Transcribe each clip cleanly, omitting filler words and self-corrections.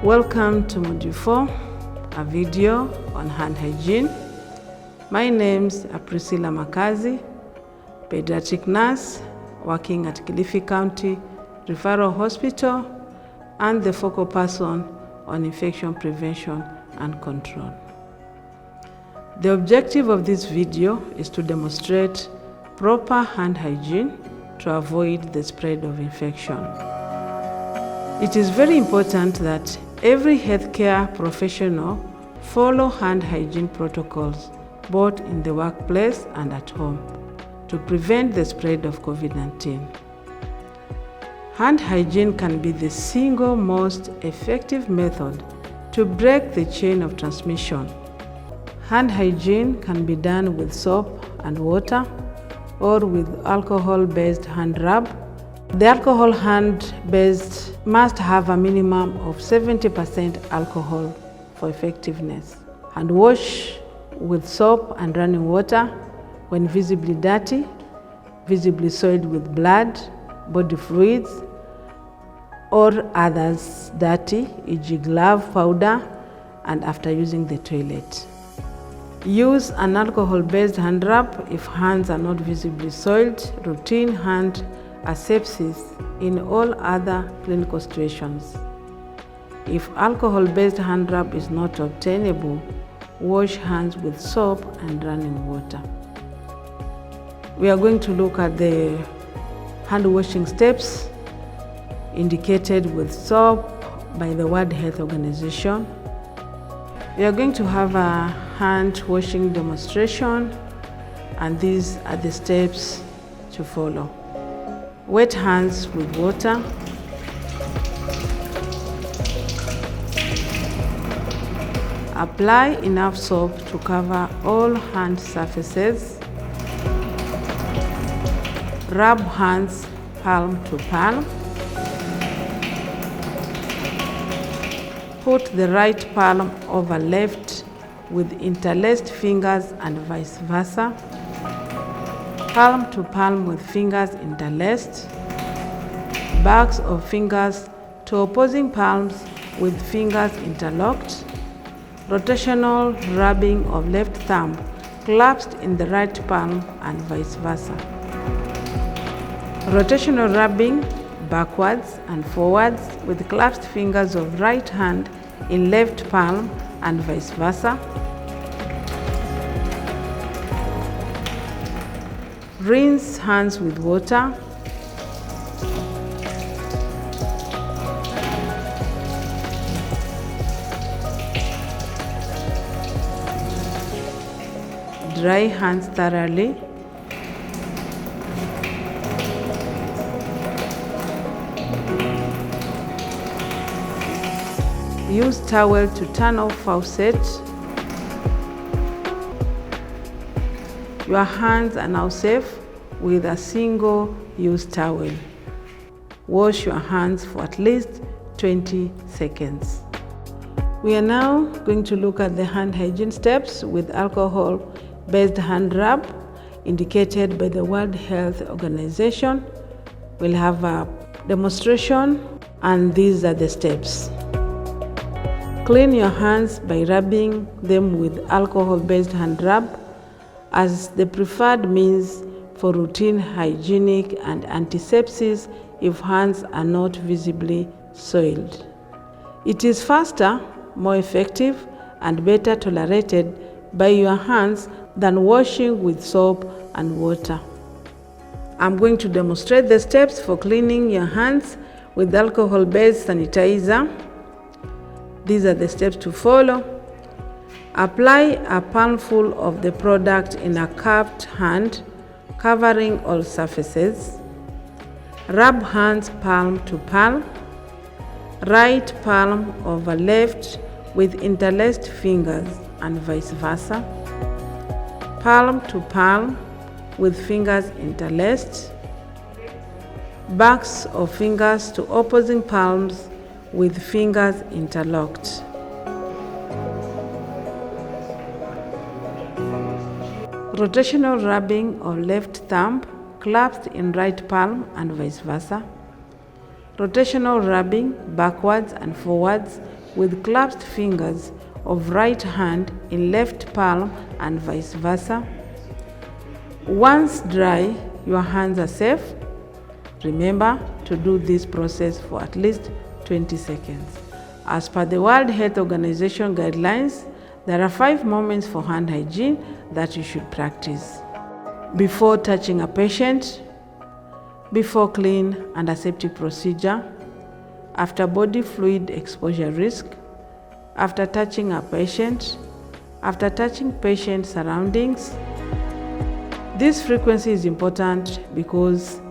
Welcome to Module 4, a video on hand hygiene. My name's Priscilla Makazi, pediatric nurse working at Kilifi County Referral Hospital and the focal person on infection prevention and control. The objective of this video is to demonstrate proper hand hygiene to avoid the spread of infection. It is very important that every healthcare professional follow hand hygiene protocols both in the workplace and at home to prevent the spread of COVID-19. Hand hygiene can be the single most effective method to break the chain of transmission. Hand hygiene can be done with soap and water or with alcohol-based hand rub. The alcohol hand-based must have a minimum of 70% alcohol for effectiveness. Hand wash with soap and running water when visibly dirty, visibly soiled with blood, body fluids, or others dirty, e.g. glove, powder, and after using the toilet. Use an alcohol-based hand rub if hands are not visibly soiled. Routine hand asepsis in all other clinical situations. If alcohol-based hand rub is not obtainable, wash hands with soap and running water. We are going to look at the hand washing steps indicated with soap by the World Health Organization. We are going to have a hand washing demonstration, and these are the steps to follow. Wet hands with water. Apply enough soap to cover all hand surfaces. Rub hands palm to palm. Put the right palm over left with interlaced fingers and vice versa. Palm to palm with fingers interlaced. Backs of fingers to opposing palms with fingers interlocked. Rotational rubbing of left thumb clasped in the right palm and vice versa. Rotational rubbing backwards and forwards with clasped fingers of right hand in left palm and vice versa. Rinse hands with water. Dry hands thoroughly. Use towel to turn off faucet. Your hands are now safe with a single-use towel. Wash your hands for at least 20 seconds. We are now going to look at the hand hygiene steps with alcohol-based hand rub indicated by the World Health Organization. We'll have a demonstration, and these are the steps. Clean your hands by rubbing them with alcohol-based hand rub as the preferred means for routine hygienic and antisepsis if hands are not visibly soiled. It is faster, more effective, and better tolerated by your hands than washing with soap and water. I'm going to demonstrate the steps for cleaning your hands with alcohol-based sanitizer. These are the steps to follow. Apply a palmful of the product in a cupped hand, covering all surfaces. Rub hands palm to palm. Right palm over left with interlaced fingers and vice versa. Palm to palm with fingers interlaced. Backs of fingers to opposing palms with fingers interlocked. Rotational rubbing of left thumb clasped in right palm and vice versa. Rotational rubbing backwards and forwards with clasped fingers of right hand in left palm and vice versa. Once dry, your hands are safe. Remember to do this process for at least 20 seconds. As per the World Health Organization guidelines, there are 5 moments for hand hygiene that you should practice: before touching a patient, before clean and aseptic procedure, after body fluid exposure risk, after touching a patient, after touching patient surroundings. This frequency is important because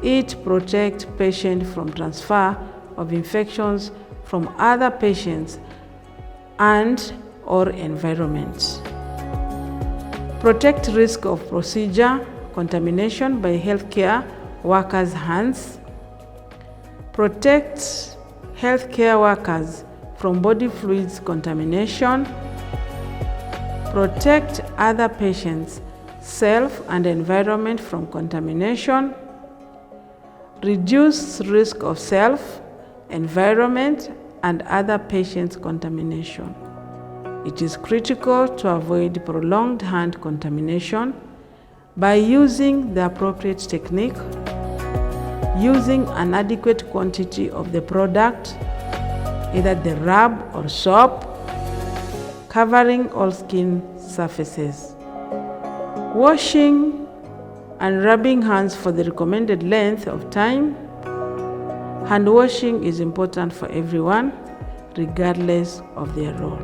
it protects patient from transfer of infections from other patients and or environment. Protect risk of procedure contamination by healthcare workers' hands. Protect healthcare workers from body fluids contamination. Protect other patients, self and environment from contamination. Reduce risk of self, environment, and other patients' contamination. It is critical to avoid prolonged hand contamination by using the appropriate technique, using an adequate quantity of the product, either the rub or soap, covering all skin surfaces. Washing and rubbing hands for the recommended length of time. Hand washing is important for everyone, regardless of their role.